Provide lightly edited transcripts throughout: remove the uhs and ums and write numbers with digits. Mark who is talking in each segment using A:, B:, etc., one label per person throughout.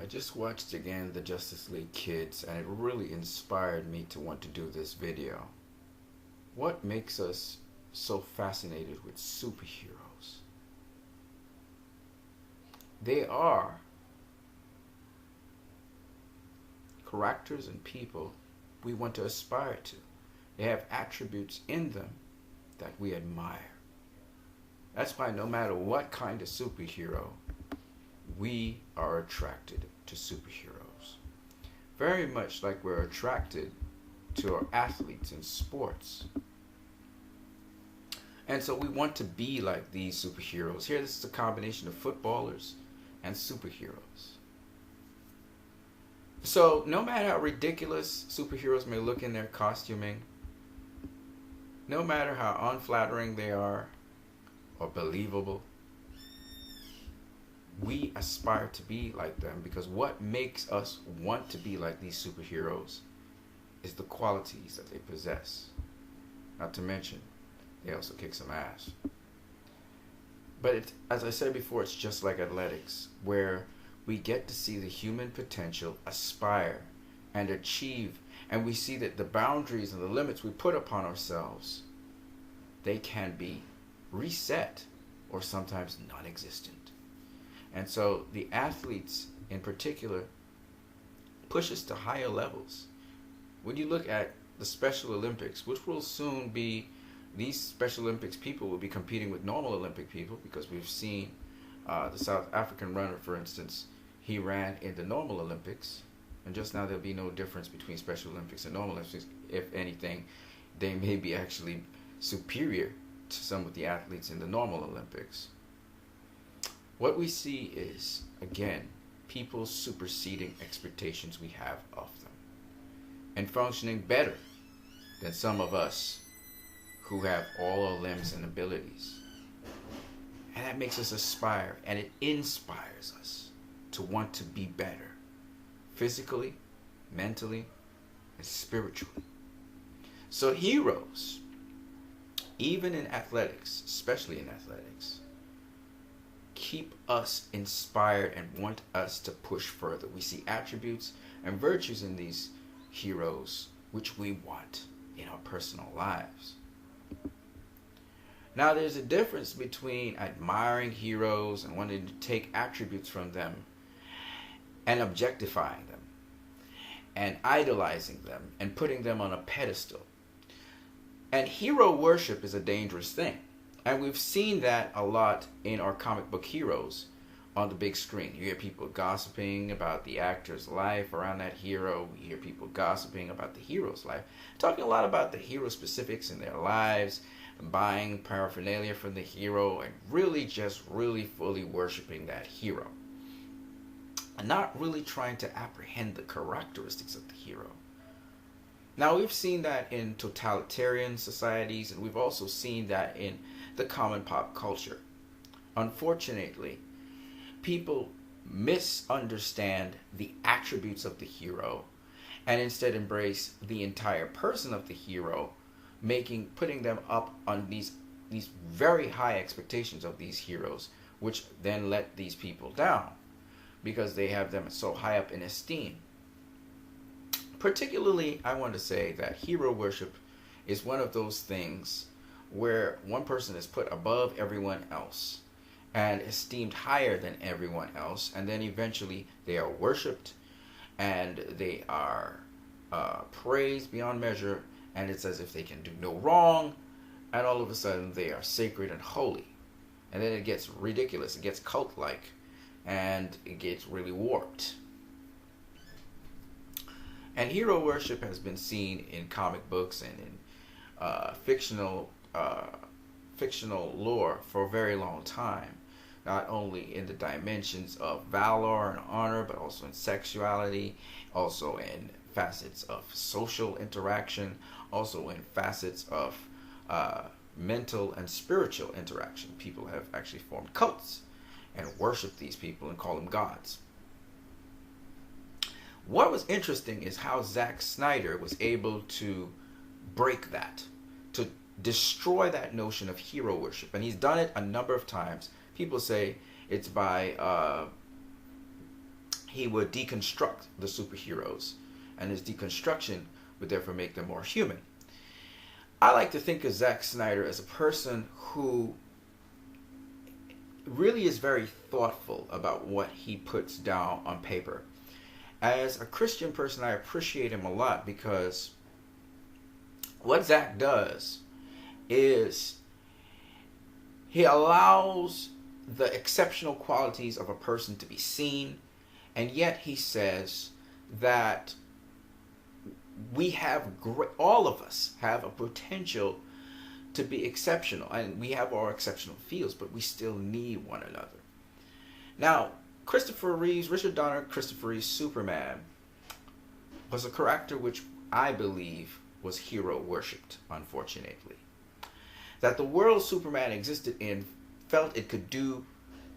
A: I just watched again the Justice League Kids, and it really inspired me to want to do this video. What makes us so fascinated with superheroes? They are characters and people we want to aspire to. They have attributes in them that we admire. That's why no matter what kind of superhero, we are attracted to superheroes. Very much like we're attracted to our athletes in sports. And so we want to be like these superheroes. Here, this is a combination of footballers and superheroes. So no matter how ridiculous superheroes may look in their costuming, no matter how unflattering they are or believable, we aspire to be like them, because what makes us want to be like these superheroes is the qualities that they possess. Not to mention, they also kick some ass. But as I said before, it's just like athletics, where we get to see the human potential aspire and achieve, and we see that the boundaries and the limits we put upon ourselves, they can be reset or sometimes non-existent. And so the athletes in particular push us to higher levels. When you look at the Special Olympics, which will soon be, these Special Olympics people will be competing with normal Olympic people, because we've seen the South African runner, for instance, he ran in the normal Olympics, and just now there'll be no difference between Special Olympics and normal Olympics. If anything, they may be actually superior to some of the athletes in the normal Olympics. What we see is, again, people superseding expectations we have of them and functioning better than some of us who have all our limbs and abilities. And that makes us aspire, and it inspires us to want to be better, physically, mentally, and spiritually. So heroes, even in athletics, especially in athletics, keep us inspired and want us to push further. We see attributes and virtues in these heroes which we want in our personal lives. Now, there's a difference between admiring heroes and wanting to take attributes from them and objectifying them and idolizing them and putting them on a pedestal. And hero worship is a dangerous thing. And we've seen that a lot in our comic book heroes on the big screen. You hear people gossiping about the actor's life around that hero. You hear people gossiping about the hero's life, talking a lot about the hero specifics in their lives, buying paraphernalia from the hero, and really fully worshiping that hero. And not really trying to apprehend the characteristics of the hero. Now, we've seen that in totalitarian societies, and we've also seen that in the common pop culture. Unfortunately, people misunderstand the attributes of the hero and instead embrace the entire person of the hero, putting them up on these very high expectations of these heroes, which then let these people down because they have them so high up in esteem. Particularly, I want to say that hero worship is one of those things where one person is put above everyone else and esteemed higher than everyone else, and then eventually they are worshipped and they are praised beyond measure, and it's as if they can do no wrong, and all of a sudden they are sacred and holy. And then it gets ridiculous, it gets cult-like, and it gets really warped. And hero worship has been seen in comic books and in fictional lore for a very long time. Not only in the dimensions of valor and honor, but also in sexuality, also in facets of social interaction, also in facets of mental and spiritual interaction. People have actually formed cults and worshiped these people and call them gods. What was interesting is how Zack Snyder was able to break that, to destroy that notion of hero worship. And he's done it a number of times. People say it's by he would deconstruct the superheroes, and his deconstruction would therefore make them more human. I like to think of Zack Snyder as a person who really is very thoughtful about what he puts down on paper. As a Christian person, I appreciate him a lot because what Zack does is he allows the exceptional qualities of a person to be seen, and yet he says that we have all of us have a potential to be exceptional, and we have our exceptional fields, but we still need one another. Now, Richard Donner, Christopher Reeve's Superman was a character which I believe was hero worshipped, unfortunately. That the world Superman existed in felt it could do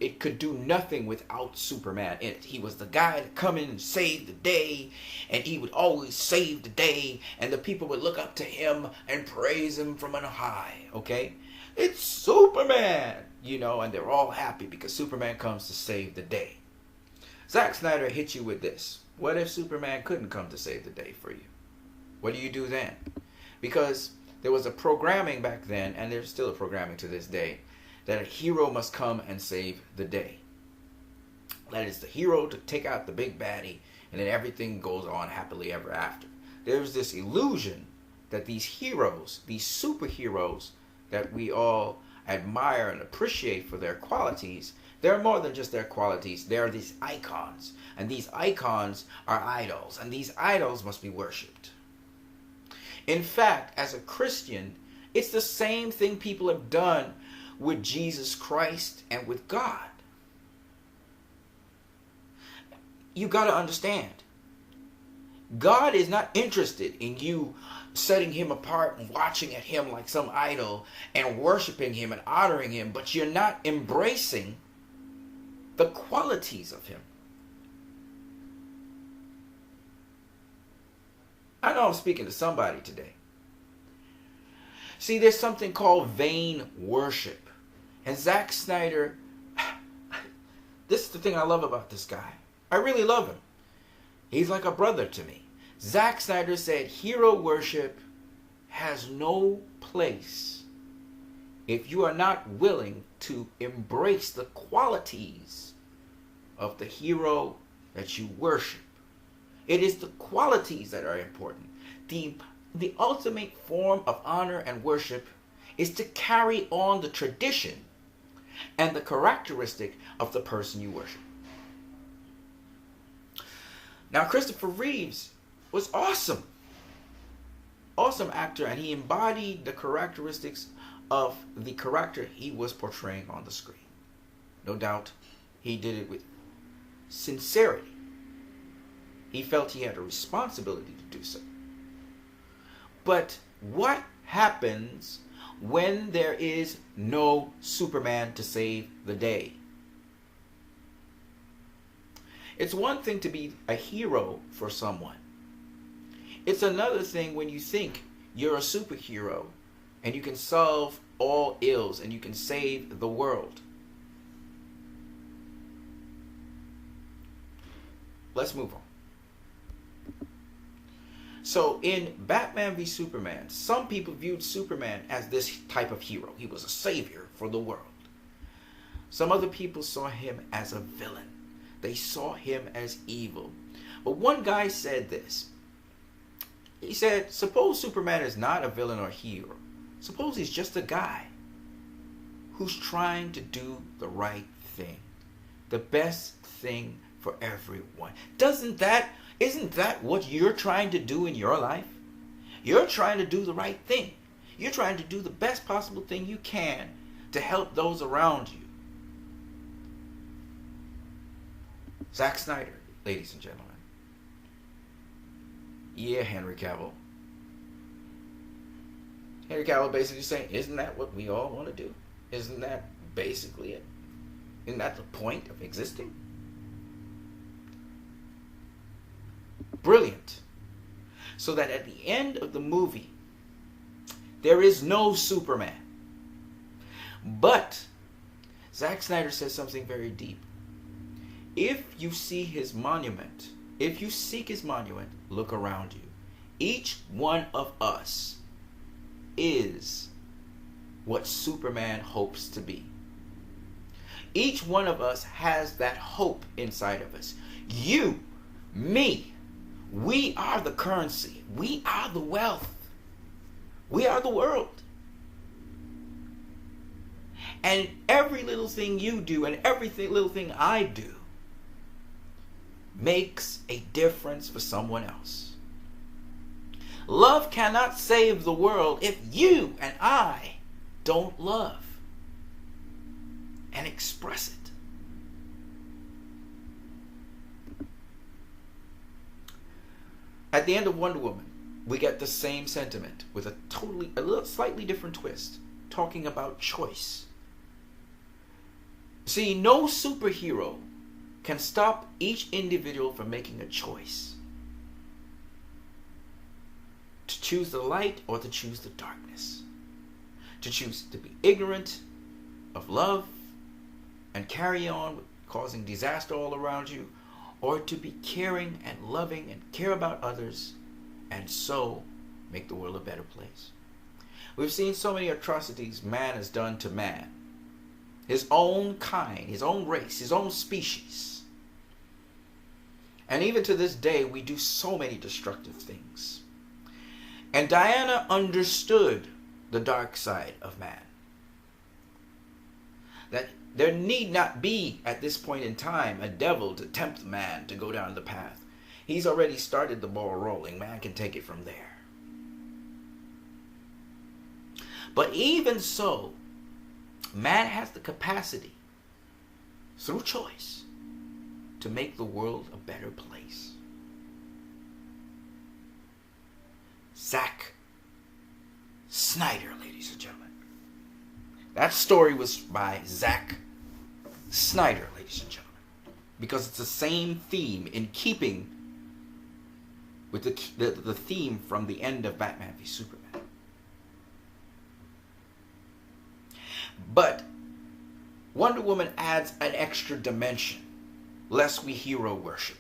A: nothing without Superman in it. He was the guy to come in and save the day, and he would always save the day, and the people would look up to him and praise him from on high, okay? It's Superman, and they're all happy because Superman comes to save the day. Zack Snyder hit you with this. What if Superman couldn't come to save the day for you? What do you do then? Because there was a programming back then, and there's still a programming to this day, that a hero must come and save the day. That is the hero to take out the big baddie, and then everything goes on happily ever after. There's this illusion that these heroes, these superheroes that we all admire and appreciate for their qualities, they're more than just their qualities. They're these icons, and these icons are idols, and these idols must be worshipped. In fact, as a Christian, it's the same thing people have done with Jesus Christ and with God. You got to understand, God is not interested in you setting him apart and watching at him like some idol and worshiping him and honoring him, but you're not embracing the qualities of him. I know I'm speaking to somebody today. See, there's something called vain worship. And Zack Snyder, this is the thing I love about this guy. I really love him. He's like a brother to me. Zack Snyder said hero worship has no place if you are not willing to embrace the qualities of the hero that you worship. It is the qualities that are important. The ultimate form of honor and worship is to carry on the tradition and the characteristic of the person you worship. Now, Christopher Reeves was awesome. Awesome actor, and he embodied the characteristics of the character he was portraying on the screen. No doubt, he did it with sincerity. He felt he had a responsibility to do so. But what happens when there is no Superman to save the day? It's one thing to be a hero for someone. It's another thing when you think you're a superhero and you can solve all ills and you can save the world. Let's move on. So in Batman v Superman, some people viewed Superman as this type of hero. He was a savior for the world. Some other people saw him as a villain. They saw him as evil. But one guy said this. He said, suppose Superman is not a villain or hero. Suppose he's just a guy who's trying to do the right thing. The best thing for everyone. Isn't that what you're trying to do in your life? You're trying to do the right thing. You're trying to do the best possible thing you can to help those around you. Zack Snyder, ladies and gentlemen. Yeah, Henry Cavill. Henry Cavill basically saying, isn't that what we all want to do? Isn't that basically it? Isn't that the point of existing? Brilliant. So that at the end of the movie, there is no Superman. But Zack Snyder says something very deep. if you see his monument, if you seek his monument, look around you. Each one of us is what Superman hopes to be. Each one of us has that hope inside of us. You, me, we are the currency. We are the wealth. We are the world. And every little thing you do and every little thing I do makes a difference for someone else. Love cannot save the world if you and I don't love and express it. At the end of Wonder Woman, we get the same sentiment with a slightly different twist, talking about choice. See, no superhero can stop each individual from making a choice to choose the light or to choose the darkness, to choose to be ignorant of love and carry on causing disaster all around you, or to be caring and loving and care about others and so make the world a better place. We've seen so many atrocities man has done to man, his own kind, his own race, his own species. And even to this day, we do so many destructive things. And Diana understood the dark side of man. That there need not be, at this point in time, a devil to tempt man to go down the path. He's already started the ball rolling. Man can take it from there. But even so, man has the capacity, through choice, to make the world a better place. Zack Snyder, ladies and gentlemen. That story was by Zack Snyder, ladies and gentlemen, because it's the same theme, in keeping with the theme from the end of Batman v Superman. But Wonder Woman adds an extra dimension, lest we hero worship.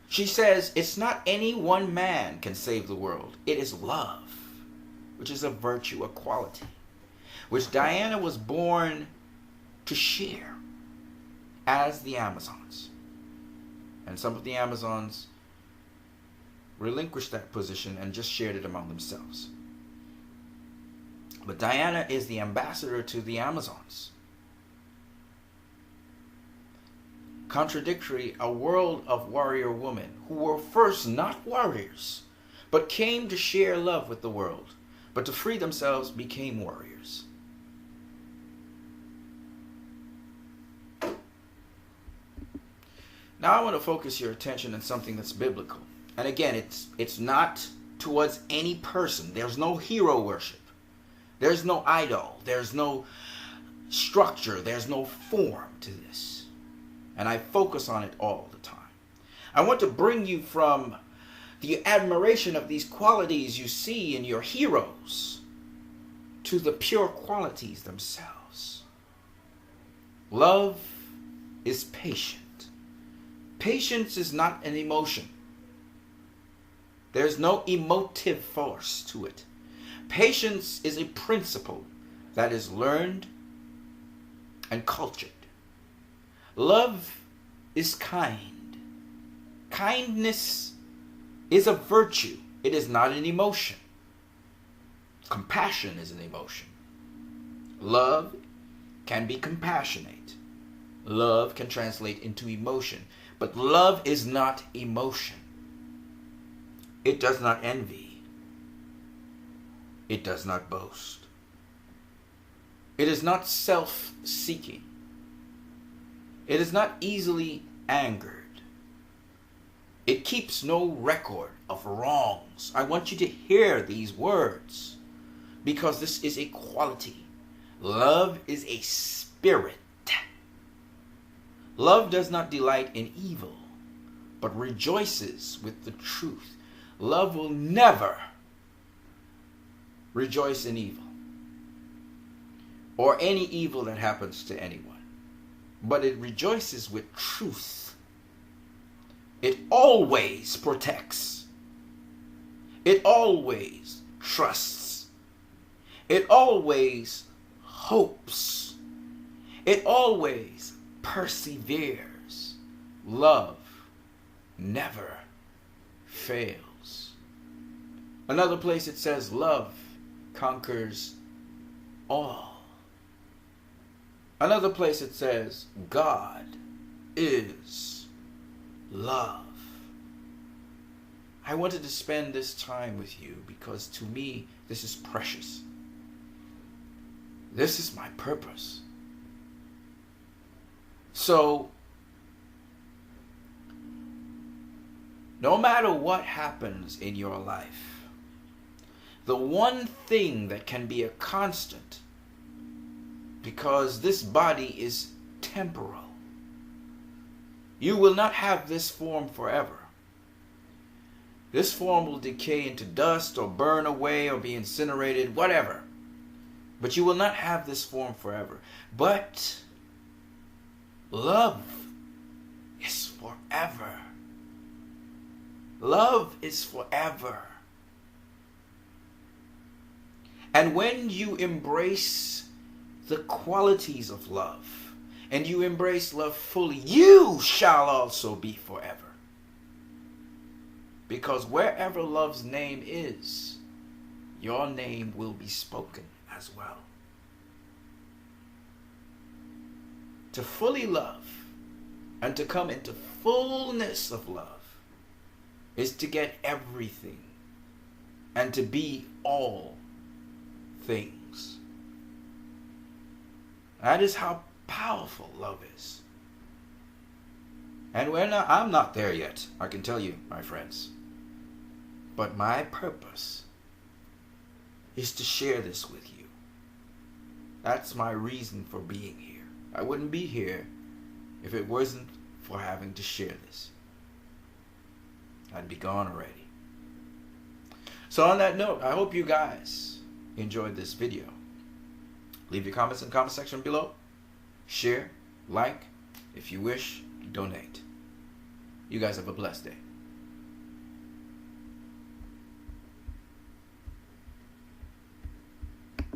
A: She says it's not any one man can save the world. It is love, which is a virtue, a quality, which Diana was born to share as the Amazons. And some of the Amazons relinquished that position and just shared it among themselves. But Diana is the ambassador to the Amazons. Contradictory, a world of warrior women who were first not warriors, but came to share love with the world, but to free themselves became warriors. Now I want to focus your attention on something that's biblical. And again, it's not towards any person. There's no hero worship. There's no idol. There's no structure. There's no form to this. And I focus on it all the time. I want to bring you from the admiration of these qualities you see in your heroes to the pure qualities themselves. Love is patient. Patience is not an emotion. There's no emotive force to it. Patience is a principle that is learned and cultured. Love is kind. Kindness is a virtue. It is not an emotion. Compassion is an emotion. Love can be compassionate. Love can translate into emotion. But love is not emotion. It does not envy. It does not boast. It is not self-seeking. It is not easily angered. It keeps no record of wrongs. I want you to hear these words, because this is a quality. Love is a spirit. Love does not delight in evil, but rejoices with the truth. Love will never rejoice in evil, or any evil that happens to anyone. but it rejoices with truth. It always protects. It always trusts. It always hopes. It always perseveres. Love never fails. Another place it says love conquers all. Another place it says God is love. I wanted to spend this time with you because to me this is precious. This is my purpose. So, no matter what happens in your life, the one thing that can be a constant, because this body is temporal, you will not have this form forever. This form will decay into dust or burn away or be incinerated, whatever. But you will not have this form forever. But love is forever. Love is forever. And when you embrace the qualities of love, and you embrace love fully, you shall also be forever. Because wherever love's name is, your name will be spoken as well. To fully love and to come into fullness of love is to get everything and to be all things. That is how powerful love is. And I'm not there yet, I can tell you, my friends. But my purpose is to share this with you. That's my reason for being here. I wouldn't be here if it wasn't for having to share this. I'd be gone already. So on that note, I hope you guys enjoyed this video. Leave your comments in the comment section below. Share, like, if you wish, donate. You guys have a blessed day.